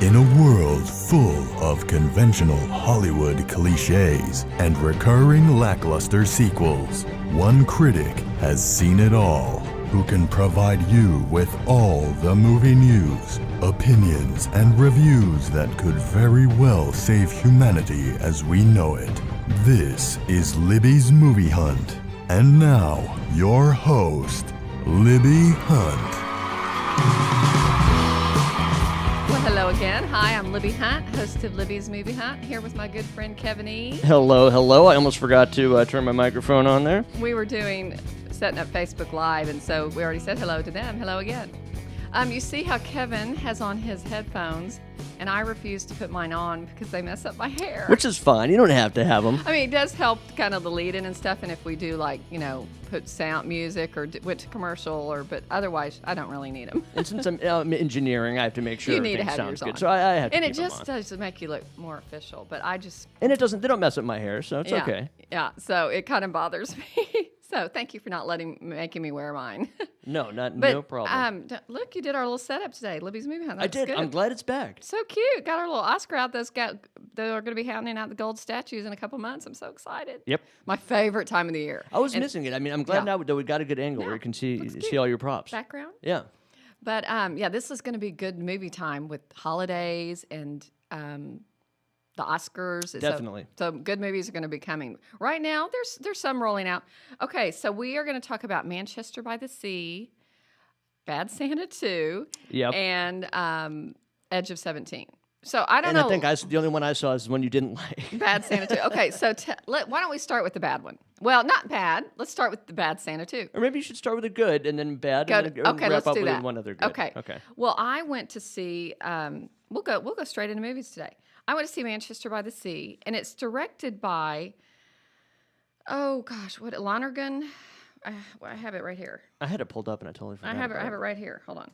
In a world full of conventional Hollywood cliches and recurring lackluster sequels, one critic has seen it all, who can provide you with all the movie news, opinions, and reviews that could very well save humanity as we know it. This is Libby's Movie Hunt. And now, your host, Libby Hunt. Well, hello again. Hi, I'm Libby Hunt, host of Libby's Movie Hunt, here with my good friend Kevin E. Hello, hello. I almost forgot to turn my microphone on there. We were setting up Facebook Live, and so we already said hello to them. Hello again. You see how Kevin has on his headphones, and I refuse to put mine on because they mess up my hair. Which is fine. You don't have to have them. I mean, it does help kind of the lead-in and stuff, and if we do, put sound music or went to commercial, but otherwise, I don't really need them. And since I'm engineering, I have to make sure everything sounds good. So I have to and keep it just does make you look more official, but I just... And they don't mess up my hair, so it's okay. Yeah, so it kind of bothers me. So thank you for not making me wear mine. No problem. Look, you did our little setup today, Libby's Movie Hunt. I did. Good. I'm glad it's back. So cute. Got our little Oscar out. They are going to be handing out the gold statues in a couple months. I'm so excited. Yep. My favorite time of the year. I was missing it. I mean, I'm glad now that we got a good angle where you can see all your props. Background. Yeah. But this is going to be good movie time with holidays and the Oscars. Definitely. So good movies are going to be coming. Right now, there's some rolling out. Okay, so we are going to talk about Manchester by the Sea, Bad Santa 2, and Edge of 17. So I don't know. And I think the only one I saw is the one you didn't like. Bad Santa 2. Okay, so why don't we start with the bad one? Well, not bad. Let's start with the Bad Santa 2. Or maybe you should start with a good and then bad and then okay, wrap let's up do with that. one other good. Okay. Well, I went to see, we'll go straight into movies today. I went to see Manchester by the Sea, and it's directed by, Lonergan? I have it right here. I had it pulled up and I totally forgot. I have it right here. Hold on.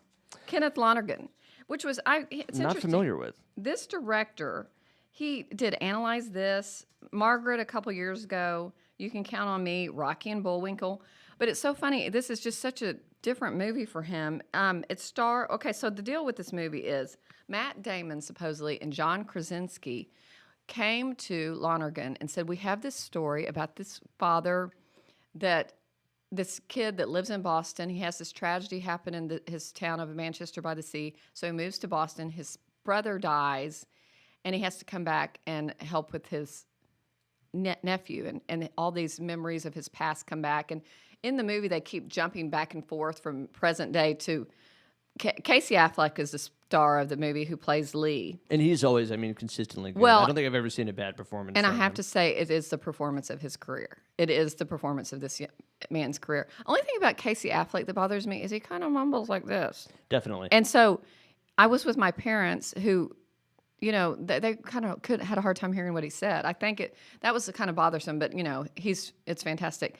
Kenneth Lonergan, which was, it's not familiar with. This director, he did Analyze This, Margaret a couple years ago, You Can Count on Me, Rocky and Bullwinkle. But it's so funny. This is just such a different movie for him. So the deal with this movie is Matt Damon, supposedly, and John Krasinski came to Lonergan and said, we have this story about this father this kid that lives in Boston. He has this tragedy happen in his town of Manchester by the Sea. So he moves to Boston. His brother dies, and he has to come back and help with his nephew. And all these memories of his past come back. And in the movie, they keep jumping back and forth from present day to Casey Affleck is the star of the movie who plays Lee. And he's always, consistently good. Well, I don't think I've ever seen a bad performance. And I have to say, it is the performance of his career. It is the performance of this man's career. Only thing about Casey Affleck that bothers me is he kind of mumbles like this. Definitely. And so I was with my parents who, they kind of had a hard time hearing what he said. I think that was kind of bothersome, but, it's fantastic.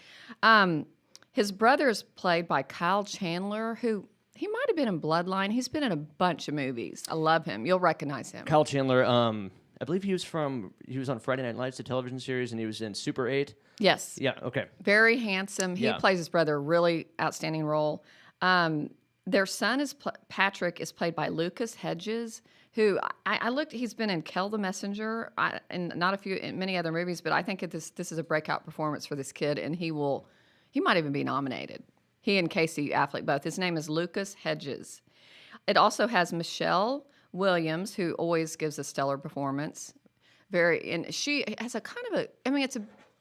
His brother is played by Kyle Chandler, who... He might have been in Bloodline. He's been in a bunch of movies. I love him. You'll recognize him. Kyle Chandler, I believe he was on Friday Night Lights, the television series, and he was in Super 8. Yes. Yeah, okay. Very handsome. He plays his brother, really outstanding role. Their son Patrick is played by Lucas Hedges, who I looked, he's been in Kel the Messenger and in many other movies, but I think this is a breakout performance for this kid, and he might even be nominated. He and Casey Affleck both. His name is Lucas Hedges. It also has Michelle Williams, who always gives a stellar performance. And she has a kind of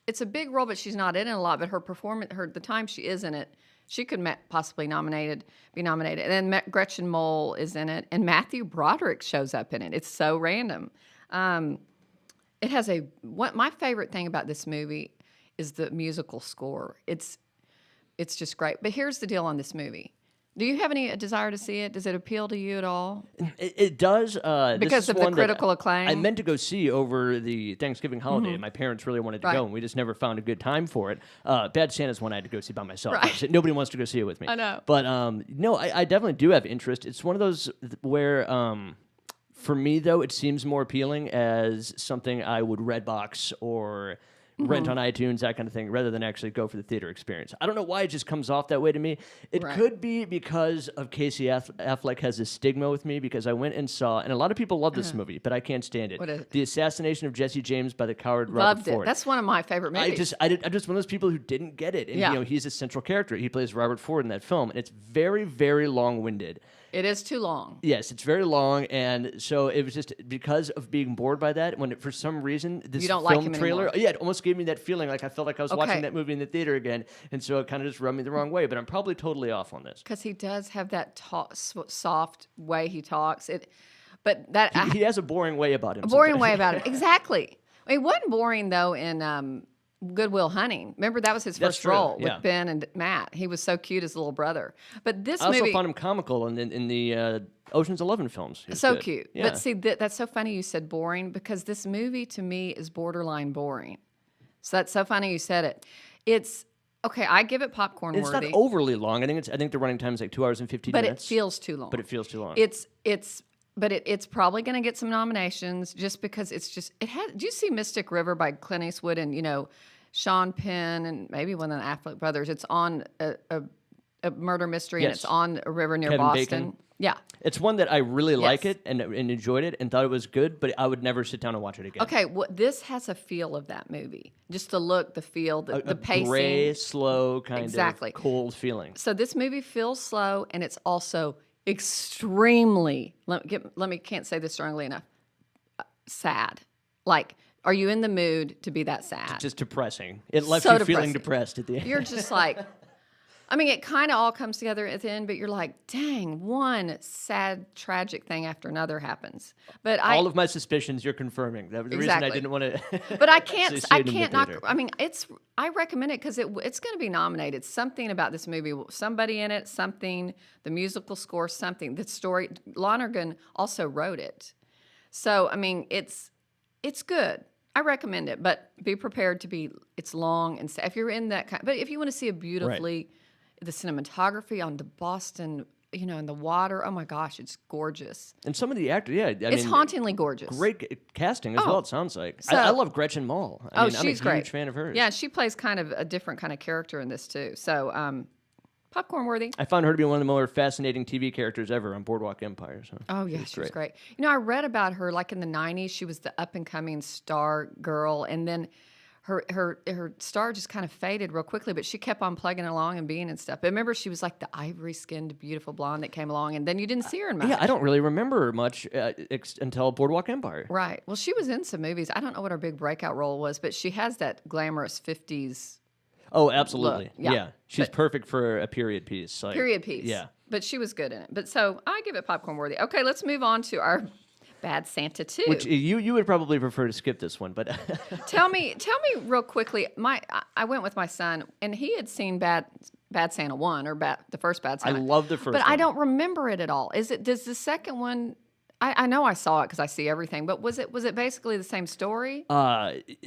it's a big role, but she's not in it a lot. But her performance, the time she is in it, she could possibly be nominated. And then Gretchen Mol is in it, and Matthew Broderick shows up in it. It's so random. It has my favorite thing about this movie is the musical score. It's just great. But here's the deal on this movie. Do you have any desire to see it? Does it appeal to you at all? It does. Because of the critical acclaim? I meant to go see over the Thanksgiving holiday. Mm-hmm. My parents really wanted to go, and we just never found a good time for it. Bad Santa's one I had to go see by myself. Right. Nobody wants to go see it with me. I know. But no, I definitely do have interest. It's one of those where... for me, though, it seems more appealing as something I would Redbox or rent on iTunes, that kind of thing, rather than actually go for the theater experience. I don't know why it just comes off that way to me. It could be because of Casey Affleck has this stigma with me, because I went and saw, and a lot of people love this movie, but I can't stand it. What is it? The Assassination of Jesse James by the coward Robert Loved Ford. it. That's one of my favorite movies. I'm just one of those people who didn't get it. And, he's a central character. He plays Robert Ford in that film, and it's very, very long-winded. It is too long. Yes, it's very long, and so it was just because of being bored by that. When for some reason this You don't film like him trailer, anymore. it almost gave me that feeling like I felt like I was watching that movie in the theater again, and so it kind of just rubbed me the wrong way. But I'm probably totally off on this Because he does have that soft way he talks. But that he has a boring way about him. a boring way about it. Exactly. I mean, it wasn't boring though in Good Will Hunting. Remember that was his That's first true, role yeah. with Ben and Matt. He was so cute as little brother. But this I also movie found him comical in the Ocean's 11 films. He was so good. cute. Yeah. But see, that's so funny you said boring, because this movie to me is borderline boring. So that's so funny you said it. It's okay. I give it popcorn It's worthy. not overly long. I think the running time is like 2 hours and 15 but minutes. it feels too long. But it feels too long. It's probably going to get some nominations just because it's just it had. Do you see Mystic River by Clint Eastwood and Sean Penn and maybe one of the Affleck brothers? It's on a murder mystery and Yes. it's on a river near Kevin Boston. Bacon. Yeah. It's one that I really like Yes. it and enjoyed it and thought it was good, but I would never sit down and watch it again. Okay. This has a feel of that movie. Just the look, the feel, the A pacing. gray, slow, kind Exactly. of cold feeling. So this movie feels slow, and it's also extremely. Can't say this strongly enough. Sad. Like, are you in the mood to be that sad? Just depressing. It left So you feeling depressing. depressed at the end. You're just like, I mean, it kind of all comes together at the end, but you're like, dang, one sad, tragic thing after another happens. But All of my suspicions you're confirming. That was the reason I Exactly. didn't want to. but I can't, I knock. I mean, I recommend it because it's going to be nominated. Something about this movie, somebody in it, something, the musical score, something, the story. Lonergan also wrote it, so I mean, it's good. I recommend it, but be prepared to be. It's long and if you're in that kind. But if you want to see a beautifully. The cinematography on the Boston, and the water. Oh my gosh, it's gorgeous. And some of the actors, It's hauntingly gorgeous. Great casting as well. It sounds like. So- I love Gretchen Mol. I mean, I'm she's a great. huge fan of hers. Yeah, she plays kind of a different kind of character in this too. So, popcorn worthy. I found her to be one of the more fascinating TV characters ever on Boardwalk Empire. So Oh yeah, she was great. I read about her like in the '90s. She was the up and coming star girl, and then her star just kind of faded real quickly. But she kept on plugging along and being and stuff. But remember, she was like the ivory skinned, beautiful blonde that came along, and then you didn't see her in much. Yeah, I don't really remember her much until Boardwalk Empire. Right. Well, she was in some movies. I don't know what her big breakout role was, but she has that glamorous '50s Oh, absolutely. Look, yeah. Yeah. She's perfect for a period piece. Like, period piece. Yeah. But she was good in it. But so I give it popcorn worthy. Okay, let's move on to our Bad Santa 2. Which you would probably prefer to skip this one, but Tell me real quickly. I went with my son, and he had seen Bad Santa 1 or the first Bad I Santa. love the first but one. I don't remember it at all. Does the second one? I know I saw it because I see everything. But was it basically the same story?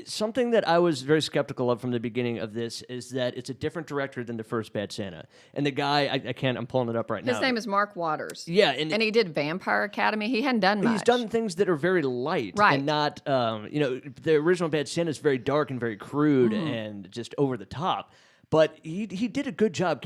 Something that I was very skeptical of from the beginning of this is that it's a different director than the first Bad Santa. And the guy, I'm pulling it up right now. His name is Mark Waters. Yeah. And he did Vampire Academy. He hadn't done much. He's done things that are very light. Right. And not, the original Bad Santa is very dark and very crude and just over the top. But he did a good job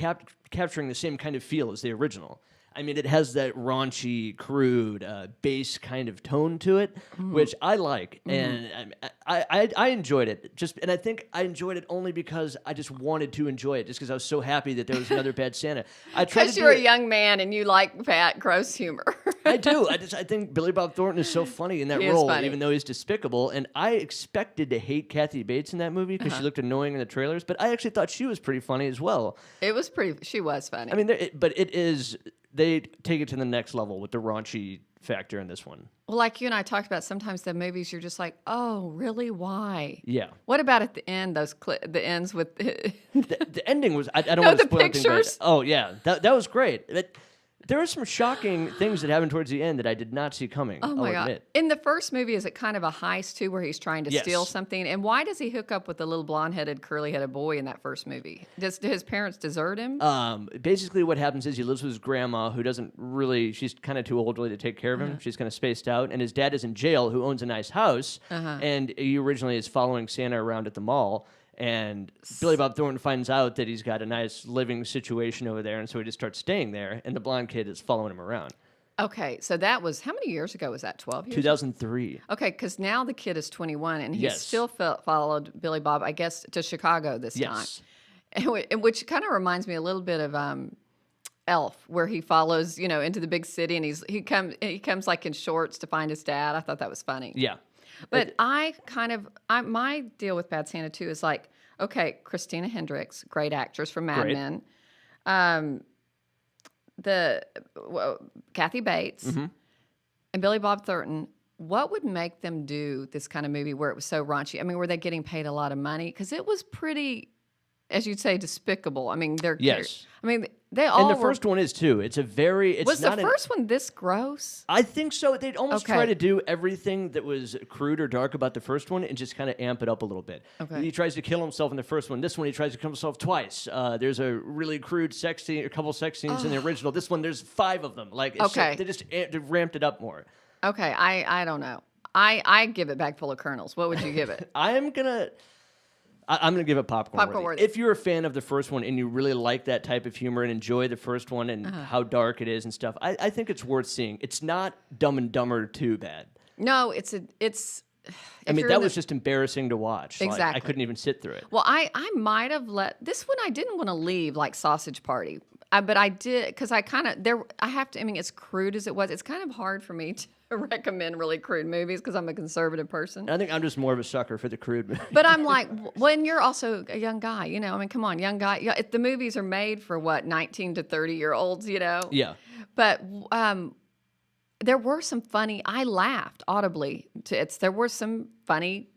capturing the same kind of feel as the original. I mean, it has that raunchy, crude, bass kind of tone to it, which I like, and I enjoyed it. And I think I enjoyed it only because I just wanted to enjoy it, just because I was so happy that there was another Bad Santa. Because you're a young man and you like fat, gross humor. I do. I think Billy Bob Thornton is so funny in that He is role, funny. even though he's despicable. And I expected to hate Kathy Bates in that movie because she looked annoying in the trailers, but I actually thought she was pretty funny as well. She was funny. I mean, they take it to the next level with the raunchy factor in this one. Well, like you and I talked about, sometimes the movies you're just like, oh, really? Why? Yeah. What about at the end? The ends with The ending was, I don't No, want to the spoil anything, but- pictures. oh, yeah. That was great. There are some shocking things that happen towards the end that I did not see coming. Oh my I'll God. admit. In the first movie, is it kind of a heist too, where he's trying to Yes. steal something? And why does he hook up with the little blonde-headed, curly-headed boy in that first movie? Do his parents desert him? Basically, what happens is he lives with his grandma, who doesn't really. She's kind of too old really to take care of him. She's kind of spaced out, and his dad is in jail, who owns a nice house, and he originally is following Santa around at the mall. And Billy Bob Thornton finds out that he's got a nice living situation over there, and so he just starts staying there, and the blonde kid is following him around. Okay, so that was, how many years ago was that, 12 years? 2003. Okay, because now the kid is 21, and he Yes. still followed Billy Bob, I guess, to Chicago this Yes. time. Which kind of reminds me a little bit of Elf, where he follows, into the big city, and he comes like in shorts to find his dad. I thought that was funny. Yeah. But my deal with Bad Santa too is like, okay, Christina Hendricks, great actress from Mad Great. Men, Kathy Bates, and Billy Bob Thornton. What would make them do this kind of movie where it was so raunchy? I mean, were they getting paid a lot of money? Because it was pretty, as you'd say, despicable. I mean, Yes. I mean, they all. And the first one is too. It's a very. It's was not the first one this gross? I think so. They'd almost Okay. try to do everything that was crude or dark about the first one and just kind of amp it up a little bit. Okay. He tries to kill himself in the first one. This one, he tries to kill himself twice. There's a really crude sex scene, a couple sex scenes in the original. This one, there's 5 of them. Like, it's Okay. they just ramped it up more. Okay, I don't know. I give it Bag Full of Kernels. What would you give it? I'm gonna give it popcorn. Popcorn worthy. If you're a fan of the first one and you really like that type of humor and enjoy the first one and how dark it is and stuff, I think it's worth seeing. It's not Dumb and Dumber too bad. No, it's. I mean, that was just embarrassing to watch. Like, Exactly. I couldn't even sit through it. Well, I might have let this one. I didn't want to leave like Sausage Party, but I did because I kind of there. I have to. I mean, as crude as it was, it's kind of hard for me to recommend really crude movies because I'm a conservative person. I think I'm just more of a sucker for the crude movie. But I'm like, when you're also a young guy, I mean, come on, young guy. Yeah, if the movies are made for what 19 to 30-year-olds, Yeah. But there were some funny. I laughed audibly. There were some funny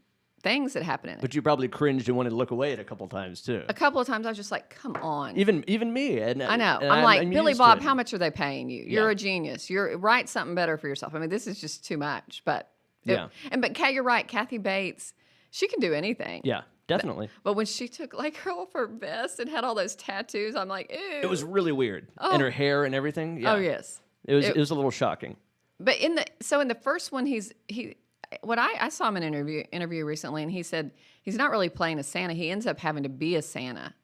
things that happened in it. But you probably cringed and wanted to look away at a couple times too. A couple of times I was just like, come on. Even me. And I know. and I'm like, I'm Billy used to Bob, it. how much are they paying you? You're a genius. Write something better for yourself. I mean, this is just too much. But but Kat, you're right. Kathy Bates, she can do anything. Yeah, definitely. But when she took like off her vest and had all those tattoos, I'm like, ew. It was really weird. And her hair and everything. Yeah. Oh yes. It was a little shocking. But in the first one, I saw him in an interview recently, and he said he's not really playing a Santa. He ends up having to be a Santa.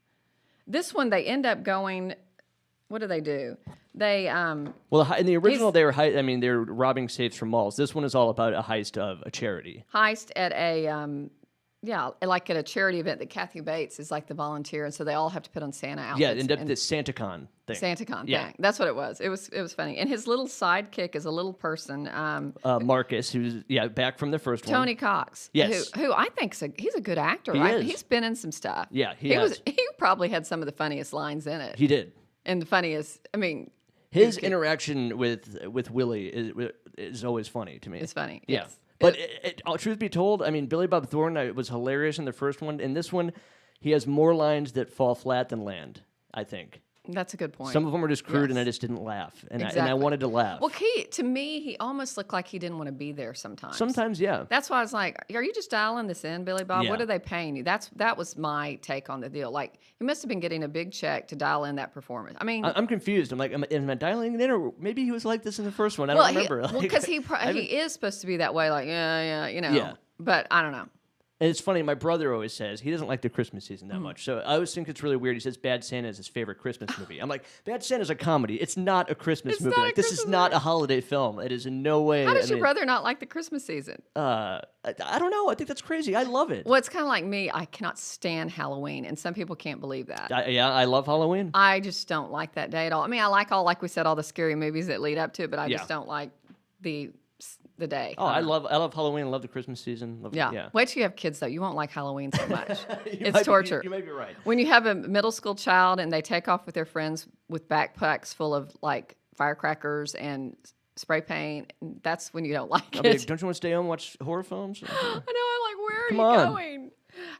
This one, they end up going. What do they do? They Well, in the original, they're robbing safes from malls. This one is all about a heist of a charity. heist at a like at a charity event that Kathy Bates is like the volunteer, and so they all have to put on Santa outfits. Yeah, and the SantaCon thing. SantaCon Yeah. thing. That's what it was. It was funny. And his little sidekick is a little person, Marcus, who's back from the first one. Tony Cox. Yes. Who I think he's a good actor. He is. He's been in some stuff. Yeah, he probably had some of the funniest lines in it. He did. And the funniest, I mean, His interaction with Willie is always funny to me. it's funny. Yeah. Yes. But truth be told, I mean, Billy Bob Thornton was hilarious in the first one. In this one, he has more lines that fall flat than land, I think. That's a good point. Some of them are just crude, and I Yes. just didn't laugh. And I Exactly. wanted to laugh. Well, to me, he almost looked like he didn't want to be there sometimes. Sometimes, yeah. That's why I was like, are you just dialing this in, Billy Bob? Yeah. What are they paying you? That was my take on the deal. Like, he must have been getting a big check to dial in that performance. I mean, I'm confused. I'm like, am I dialing it in, or maybe he was like this in the first one? I don't remember. Because he is supposed to be that way, like, yeah, Yeah. But I don't know. And it's funny, my brother always says he doesn't like the Christmas season that much. So I always think it's really weird. He says Bad Santa is his favorite Christmas movie. I'm like, Bad Santa's a comedy. It's not a Christmas movie. not a Like, this is Christmas not a holiday film. It is in no way. How does your brother not like the Christmas season? I don't know. I think that's crazy. I love it. Well, it's kind of like me. I cannot stand Halloween, and some people can't believe that. I love Halloween. I just don't like that day at all. I mean, I like like we said, all the scary movies that lead up to it, but I Yeah. just don't like the day. Oh, I love Halloween. I love the Christmas season. Yeah. Wait till you have kids, though. You won't like Halloween so much. You It's might be- torture. you may be right. When you have a middle school child and they take off with their friends with backpacks full of like firecrackers and spray paint, that's when you don't like I it. mean, don't you want to stay home and watch horror films? I know. I'm like, where are Come you on. going?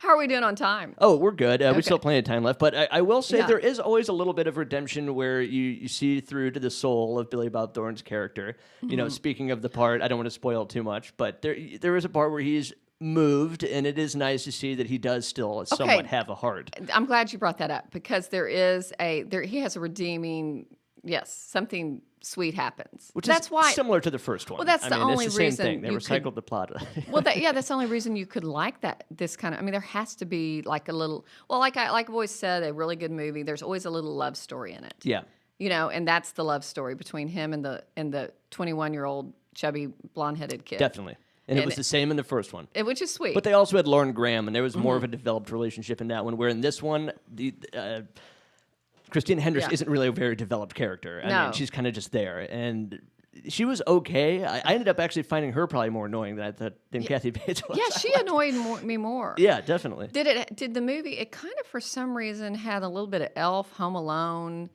How are we doing on time? Oh, we're good. We Okay. still have plenty of time left. But I will say Yeah. there is always a little bit of redemption where you see through to the soul of Billy Bob Thornton's character. You know, speaking of the part, I don't want to spoil it too much, but there is a part where he's moved, and it is nice to see that he does still somewhat have a heart. I'm glad you brought that up because he has a redeeming, yes, something sweet happens. Which that's is why similar to the first one. Well, that's the only it's the same reason thing. They you recycled could- the plot. well, that's the only reason you could like this kind of. I mean, there has to be like a little. Well, like I've always said, a really good movie. There's always a little love story in it. Yeah. You know, and that's the love story between him and the 21-year-old chubby blonde-headed kid. Definitely. And it And was the same in the first one. Which is sweet. But they also had Lauren Graham, and there was more Mm-hmm. of a developed relationship in that one, where in this one, Christina Hendricks isn't really a very developed character. I No. mean, she's kind of just there. And she was okay. I ended up actually finding her probably more annoying than I thought than Kathy Bates was. yeah, she annoyed me more. Yeah, definitely. Did the movie? It kind of, for some reason, had a little bit of Elf, Home Alone.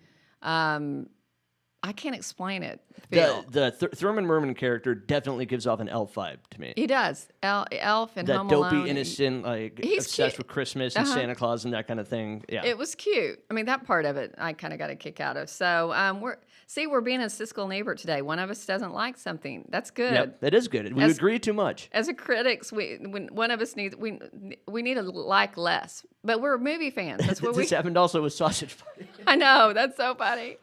I can't explain it. Feel. The Thurman Merman character definitely gives off an elf vibe to me. He does. Elf and That Home dopey, Alone. innocent, like He's obsessed cute. with Christmas and Santa Claus and that kind of thing. Yeah. It was cute. I mean, that part of it, I kind of got a kick out of. So we're being a Siskel and Ebert today. One of us doesn't like something. That's good. Yep, that is good. We As- agree too much. As a critics, when one of us needs we need to like less. But we're movie fans. That's what we. This happened also with Sausage Party. I know, that's so funny.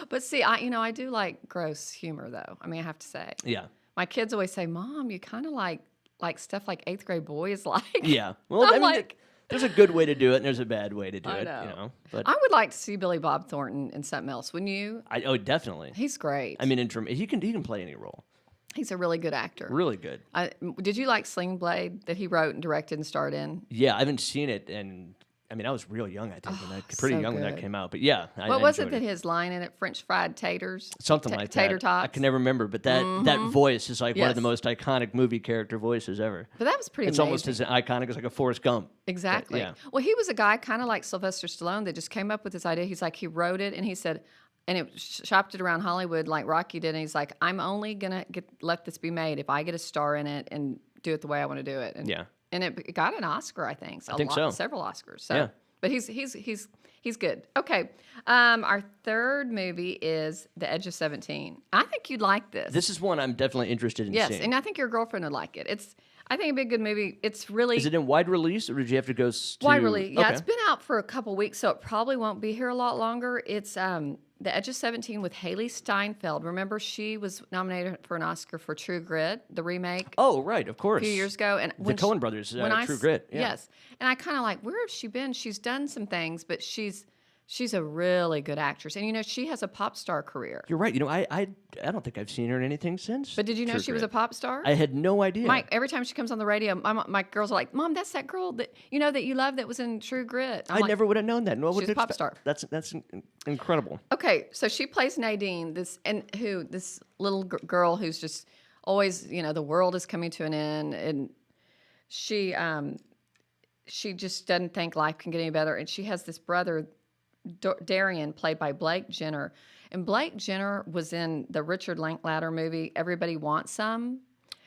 But see, I do like gross humor though. I mean, I have to say. Yeah. My kids always say, "Mom, you kind of like stuff like 8th grade boys like." Yeah. Well, I'm I mean, like- there's a good way to do it and there's a bad way to do I it. know. You know. But I would like to see Billy Bob Thornton in something else. Wouldn't you? definitely. He's great. I mean, he can play any role. He's a really good actor. Really good. Did you like Sling Blade that he wrote and directed and starred in? Yeah, I haven't seen it, and I mean, I was real young. I think pretty so young when that good. came out. But yeah, I What was it enjoyed that his line in it? French fried taters? Something like that. Tater tots? I can never remember, but that voice is like one of the Yes. most iconic movie character voices ever. But that was pretty It's amazing. almost as iconic as like a Forrest Gump. Exactly. Yeah. Well, he was a guy kind of like Sylvester Stallone that just came up with this idea. He's like, he wrote it and he said, and it shopped it around Hollywood like Rocky did. And he's like, I'm only going to let this be made if I get a star in it and do it the way I want to do it. And, Yeah. And it got an Oscar, I think. I think so. Several Oscars. So. Yeah. But he's good. Okay. Our third movie is The Edge of 17. I think you'd like this. This is one I'm definitely interested in Yes, seeing. and I think your girlfriend would like it. I think it'd be a good movie. It's really Is it in wide release, or did you have to go to... wide release. Yeah, Okay. it's been out for a couple weeks, so it probably won't be here a lot longer. It's The Edge of 17 with Haley Steinfeld. Remember, she was nominated for an Oscar for True Grit, the remake. Oh, right, of course. A few years ago, and The Coen brothers, True Grit. Yeah. Yes, and I kind of like, where has she been? She's done some things, but she's a really good actress, and she has a pop star career. You're right. I don't think I've seen her in anything since. But did you know True she was a Grit. pop star? I had no idea. Mike, every time she comes on the radio, my girls are like, "Mom, that's that girl that that you love that was in True Grit." I'm I like, never would have known that. No, I She's would've a pop expect- star. That's incredible. Okay, so she plays Nadine, this little girl who's just always, the world is coming to an end, and she just doesn't think life can get any better, and she has this brother, Darian, played by Blake Jenner, and Blake Jenner was in the Richard Linklater movie Everybody Wants Some,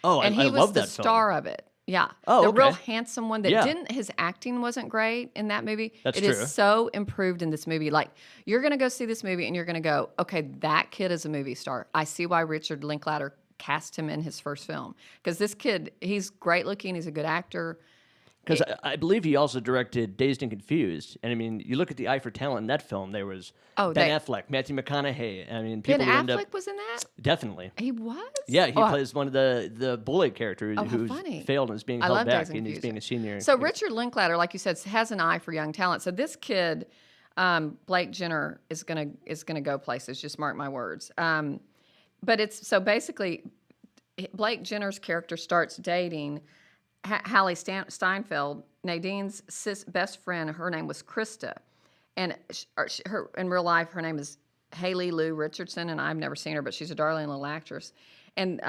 Oh, and I he was love the that film. star of it. Yeah. Oh, the real okay. handsome one that Yeah. his acting wasn't great in that movie. That's It is true. so improved in this movie. Like, you're going to go see this movie and you're going to go, okay, that kid is a movie star. I see why Richard Linklater cast him in his first film. Because this kid, he's great looking. He's a good actor. Because I believe he also directed Dazed and Confused. And I mean, you look at the eye for talent in that film, there was Ben Affleck, Matthew McConaughey. I mean, people Ben who end Affleck up... was in that? Definitely. He was? Yeah, he Oh, plays one of the bully characters Oh, how who's funny. failed and is being I held love back, Dazed and and he's Confused. being a senior. So Richard Linklater, like you said, has an eye for young talent. So this kid, Blake Jenner, is gonna go places. Just mark my words. But it's so basically, Blake Jenner's character starts dating Hallie Steinfeld, Nadine's best friend. Her name was Krista, and her in real life her name is Haley Lou Richardson, and I've never seen her, but she's a darling little actress. And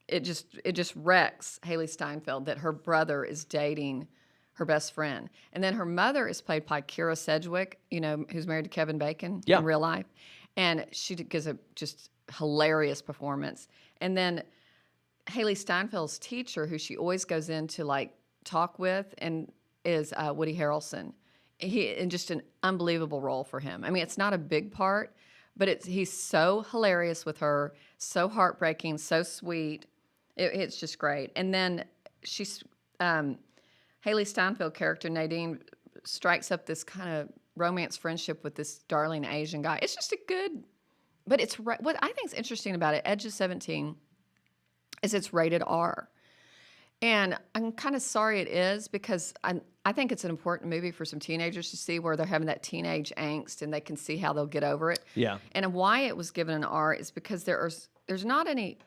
it just wrecks Haley Steinfeld that her brother is dating her best friend. And then her mother is played by Kira Sedgwick, who's married to Kevin Bacon in real life. And she gives a just hilarious performance. And then Haley Steinfeld's teacher, who she always goes in to like talk with, and is Woody Harrelson. He in just an unbelievable role for him. I mean, it's not a big part, but he's so hilarious with her, so heartbreaking, so sweet. It's just great. And then she's Haley Steinfeld character Nadine strikes up this kind of romance friendship with this darling Asian guy. It's just a good, but it's what I think is interesting about it. Edge of 17 is it's rated R. And I'm kind of sorry it is because I think it's an important movie for some teenagers to see where they're having that teenage angst and they can see how they'll get over it. Yeah. And why it was given an R is because there's not any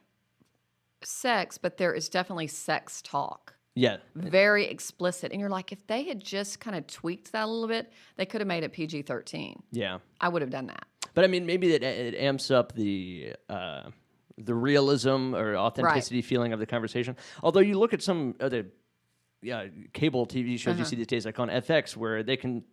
sex, but there is definitely sex talk. Yeah. Very explicit. And you're like, if they had just kind of tweaked that a little bit, they could have made it PG-13. Yeah. I would have done that. But I mean, maybe it amps up the realism or authenticity feeling of the conversation. Although you look at some of the cable TV shows you see these days, like on FX, where they can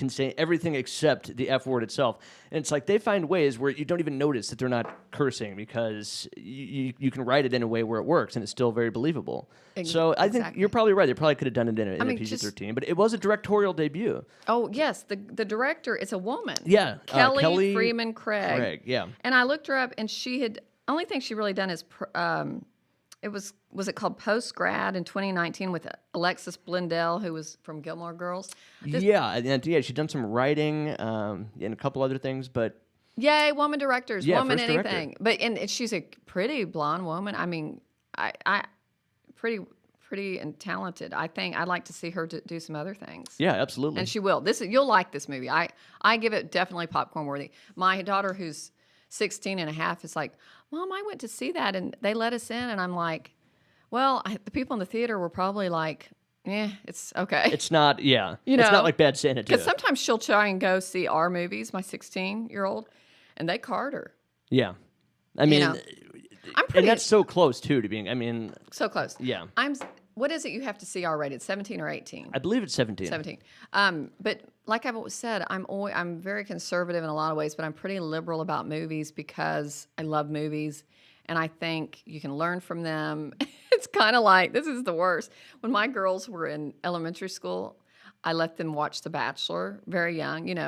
say everything except the F word itself. And it's like they find ways where you don't even notice that they're not cursing because you can write it in a way where it works and it's still very believable. So I think you're probably right. They probably could have done it in a PG-13, but it was a directorial debut. Oh, yes. The director is a woman. Yeah. Kelly Freeman Craig. Yeah. And I looked her up, and she had only thing she really done is it was it called Post Grad in 2019 with Alexis Blundell, who was from Gilmore Girls. She'd done some writing and a couple other things, but yay, woman directors, woman first anything. director. But and she's a pretty blonde woman. I mean, I pretty and talented. I think I'd like to see her do some other things. Yeah, absolutely. And she will. You'll like this movie. I give it definitely popcorn worthy. My daughter, who's 16 and a half, is like, Mom, I went to see that and they let us in. And I'm like, well, the people in the theater were probably like, it's okay. It's not, it's know, not like Bad Santa 2. Because sometimes she'll try and go see our movies, my 16-year-old, and they card her. Yeah. I mean, I'm pretty. and that's so close, too, to being, so close. Yeah. What is it you have to see R-rated, 17 or 18? I believe it's 17. 17. But like I've always said, I'm very conservative in a lot of ways, but I'm pretty liberal about movies because I love movies, and I think you can learn from them. It's kind of like, this is the worst. When my girls were in elementary school, I let them watch The Bachelor very young, and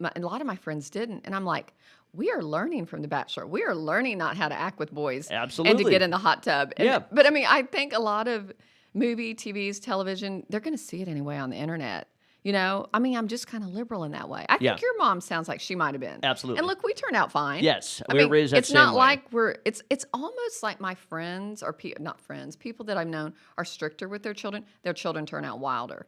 a lot of my friends didn't. And I'm like, we are learning from The Bachelor. We are learning not how to act with boys. Absolutely. And to get in the hot tub. Yeah. But I mean, I think a lot of movie, TVs, television, they're going to see it anyway on the internet. I mean, I'm just kind of liberal in that way. I think your mom sounds like she might have been. Absolutely. And look, we turned out fine. Yes, I we mean, were raised that it's same not way. like it's almost like my friends or not friends, people that I've known are stricter with their children. Their children turn out wilder.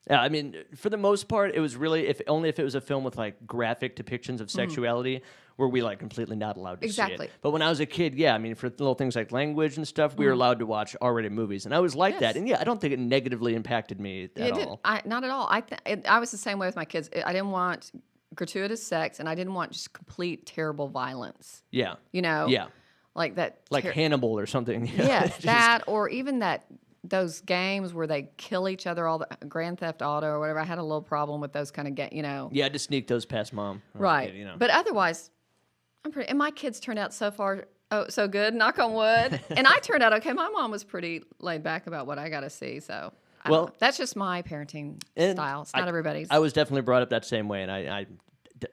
Yeah, I mean, for the most part, it was really if it was a film with like graphic depictions of sexuality, were we like completely not allowed to see it. But when I was a kid, I mean, for little things like language and stuff, we were allowed to watch R-rated movies, and I was like that. And I don't think it negatively impacted me at all. Not at all. I was the same way with my kids. I didn't want gratuitous sex, and I didn't want just complete terrible violence. Yeah. Yeah. Like that. Like Hannibal or something. Yes, that or even those games where they kill each other, all the Grand Theft Auto or whatever. I had a little problem with those kind of games, You had to sneak those past Mom. Right. But otherwise, and my kids turned out so good, knock on wood. And I turned out okay. My mom was pretty laid back about what I got to see. So, that's just my parenting style. It's not everybody's. I was definitely brought up that same way, and I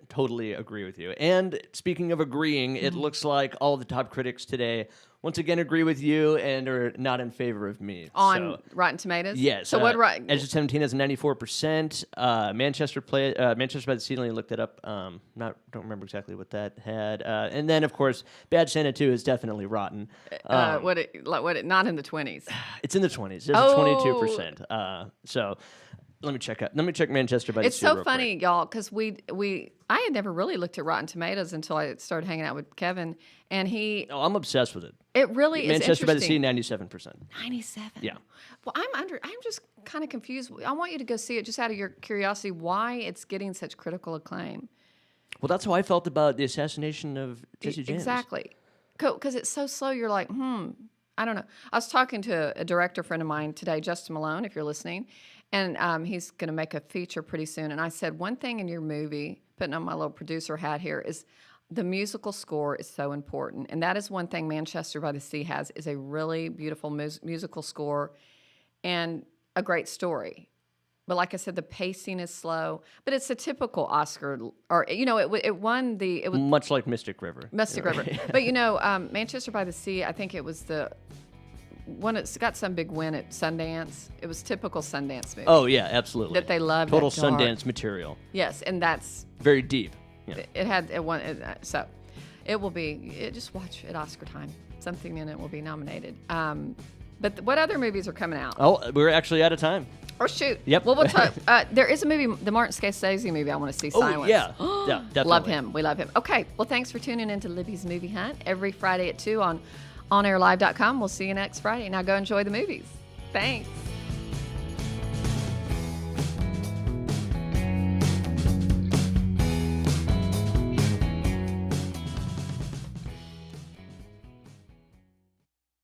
totally agree with you. And speaking of agreeing, it looks like all the top critics today once again agree with you and are not in favor of me. On Rotten Tomatoes? Yes. So what? Edge of 17 has a 94%. Manchester by the Sea, I looked it up. Don't remember exactly what that had. And then, of course, Bad Santa 2 is definitely rotten. Not in the 20s? It's in the 20s. It's 22%. So... Let me check Manchester by the Sea. It's so funny, y'all, because I had never really looked at Rotten Tomatoes until I started hanging out with Kevin, and he. Oh, I'm obsessed with it. It really is Manchester by the Sea, interesting. 97%. 97. Yeah. Well, I'm just kind of confused. I want you to go see it just out of your curiosity. Why it's getting such critical acclaim? Well, that's how I felt about the assassination of Jesse James. Exactly, because it's so slow. You're like, I don't know. I was talking to a director friend of mine today, Justin Malone, if you're listening, and he's going to make a feature pretty soon. And I said, one thing in your movie, putting on my little producer hat here, is the musical score is so important. And that is one thing Manchester by the Sea has, is a really beautiful musical score and a great story. But like I said, the pacing is slow. But it's a typical Oscar, or it won the. It was much like Mystic River. Mystic River. But Manchester by the Sea. I think it was the one. It's got some big win at Sundance. It was typical Sundance movie. Oh yeah, absolutely. That they loved. Total that dark. Sundance material. Yes, and that's very deep. Yeah. It had it won. So it will be. Just watch at Oscar time. Something in it will be nominated. But what other movies are coming out? Oh, we're actually out of time. Oh, shoot. Yep. Well, we'll talk. There is a movie, the Martin Scorsese movie I want to see, Silence. Oh, yeah. Yeah, definitely. Love him. We love him. Okay. Well, thanks for tuning into Libby's Movie Hunt every Friday at 2 on onairlive.com. We'll see you next Friday. Now go enjoy the movies. Thanks.